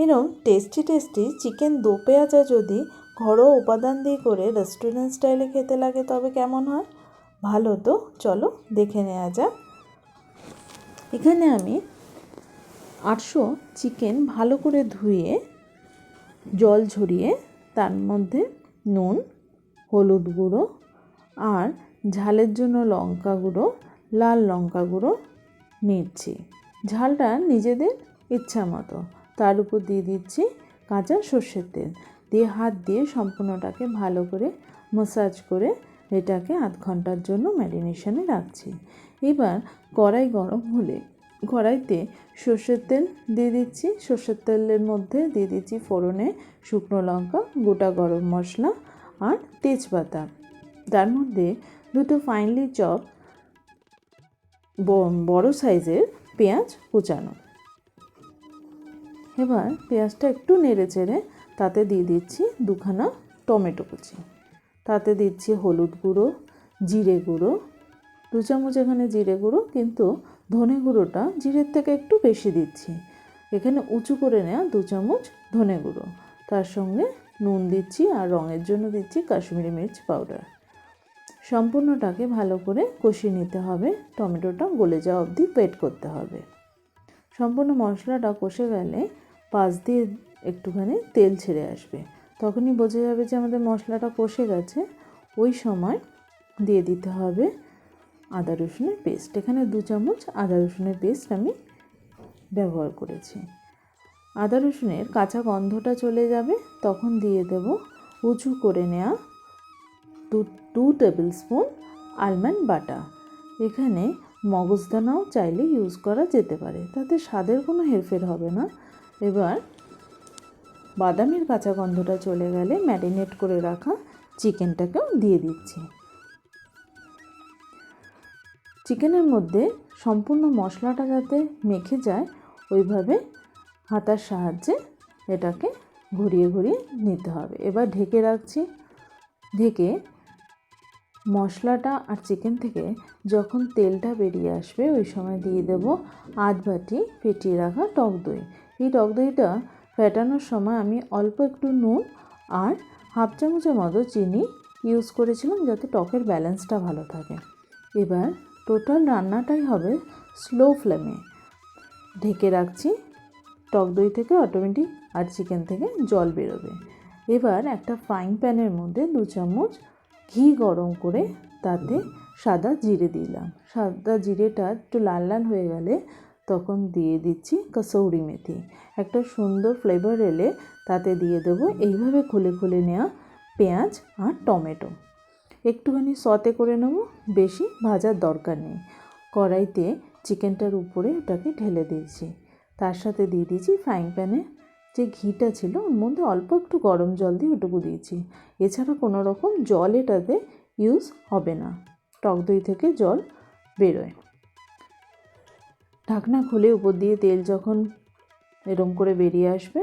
এরকম tasty tasty chicken দো পেঁয়াজা যদি ঘরোয়া উপাদান দিয়ে করে রেস্টুরেন্ট স্টাইলে খেতে লাগে তবে কেমন হয়? ভালো তো, চলো দেখে নেওয়া যাক। এখানে আমি 800 চিকেন ভালো করে ধুয়ে জল ঝরিয়ে তার মধ্যে নুন, হলুদ গুঁড়ো আর ঝালের জন্য লঙ্কা গুঁড়ো, লাল লঙ্কা গুঁড়ো নিচ্ছি। ঝালটা নিজেদের ইচ্ছা মতো। তার উপর দিয়ে দিচ্ছি কাঁচা সর্ষের তেল, দিয়ে হাত দিয়ে সম্পূর্ণটাকে ভালো করে ম্যাসাজ করে এটাকে আধ ঘন্টার জন্য ম্যারিনেশনে রাখছি। এবার কড়াই গরম হলে কড়াইতে সর্ষের তেল দিয়ে দিচ্ছি। সর্ষের তেলের মধ্যে দিয়ে দিচ্ছি ফোড়নে শুকনো লঙ্কা, গোটা গরম মশলা আর তেজপাতা। তার মধ্যে দুটো ফাইনলি চপ বড় সাইজের পেঁয়াজ কুচানো। এবার পেঁয়াজটা একটু নেড়ে চেড়ে তাতে দিয়ে দিচ্ছি দুখানা টমেটো কুচি। তাতে দিচ্ছি হলুদ গুঁড়ো, জিরে গুঁড়ো, 2 চামচ এখানে জিরে গুঁড়ো, কিন্তু ধনে গুঁড়োটা জিরের থেকে একটু বেশি দিচ্ছি। এখানে উঁচু করে নেওয়া 2 চামচ ধনে গুঁড়ো, তার সঙ্গে নুন দিচ্ছি আর রঙের জন্য দিচ্ছি কাশ্মীরি মির্চ পাউডার। সম্পূর্ণটাকে ভালো করে কষিয়ে নিতে হবে, টমেটোটা গলে যাওয়া অবধি ওয়েট করতে হবে। সম্পূর্ণ মশলাটা কষে গেলে পাশ দিয়ে একটুখানি তেল ছেড়ে আসবে, তখনই বোঝা যাবে যে আমাদের মশলাটা কষে গেছে। ওই সময় দিয়ে দিতে হবে আদা রসুনের পেস্ট। এখানে 2 চামচ আদা রসুনের পেস্ট আমি ব্যবহার করেছি। আদা রসুনের কাঁচা গন্ধটা চলে যাবে, তখন দিয়ে দেব উঁচু করে নেওয়া 2 টেবিল স্পুন আলমন্ড বাটার। এখানে মগজদানাও চাইলে ইউজ করা যেতে পারে, তাতে স্বাদের কোনো হেরফের হবে না। এবার বাদামের কাঁচা গন্ধটা চলে গেলে ম্যারিনেট করে রাখা চিকেনটাকেও দিয়ে দিচ্ছি। চিকেনের মধ্যে সম্পূর্ণ মশলাটা যাতে মেখে যায় ওইভাবে হাতার সাহায্যে এটাকে ঘুরিয়ে ঘুরিয়ে নিতে হবে। এবার ঢেকে রাখছি। ঢেকে মশলাটা আর চিকেন থেকে যখন তেলটা বেরিয়ে আসবে ওই সময় দিয়ে দেব আধ বাটি ফেটিয়ে রাখা টক দই। এই টক দইটা ফেটানোর সময় আমি অল্প একটু নুন আর হাফ চামচের মতো চিনি ইউজ করেছিলাম, যাতে টকের ব্যালেন্সটা ভালো থাকে। এবার টোটাল রান্নাটাই হবে স্লো ফ্লেমে। ঢেকে রাখছি। টক দই থেকে অটোমেটিক আর চিকেন থেকে জল বেরোবে। এবার একটা ফ্রাইং প্যানের মধ্যে 2 চামচ ঘি গরম করে তাতে সাদা জিরে দিলাম। সাদা জিরেটা একটু লাল লাল হয়ে গেলে তখন দিয়ে দিচ্ছি কসৌরি মেথি। একটা সুন্দর ফ্লেভার এলে তাতে দিয়ে দেবো এইভাবে খুলে খুলে নেওয়া পেঁয়াজ আর টমেটো। একটুখানি সতে করে নেব, বেশি ভাজার দরকার নেই। কড়াইতে চিকেনটার উপরে ওটাকে ঢেলে দিয়েছি। তার সাথে দিয়ে দিয়েছি ফ্রাইং প্যানে যে ঘিটা ছিল ওর মধ্যে অল্প একটু গরম জল দিয়ে ওটুকু দিয়েছি। এছাড়া কোনো রকম জল এটাতে ইউজ হবে না, টক দই থেকে জল বেরোয়। ঢাকনা খুলে উপর দিয়ে তেল যখন এরম করে বেরিয়ে আসবে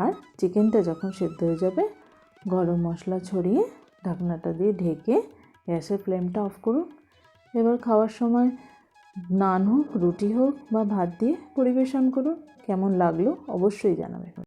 আর চিকেনটা যখন সেদ্ধ হয়ে যাবে, গরম মশলা ছড়িয়ে ঢাকনাটা দিয়ে ঢেকে গ্যাসের ফ্লেমটা অফ করুন। এবার খাওয়ার সময় নান হোক, রুটি হোক বা ভাত দিয়ে পরিবেশন করুন। কেমন লাগলো অবশ্যই জানাবেন।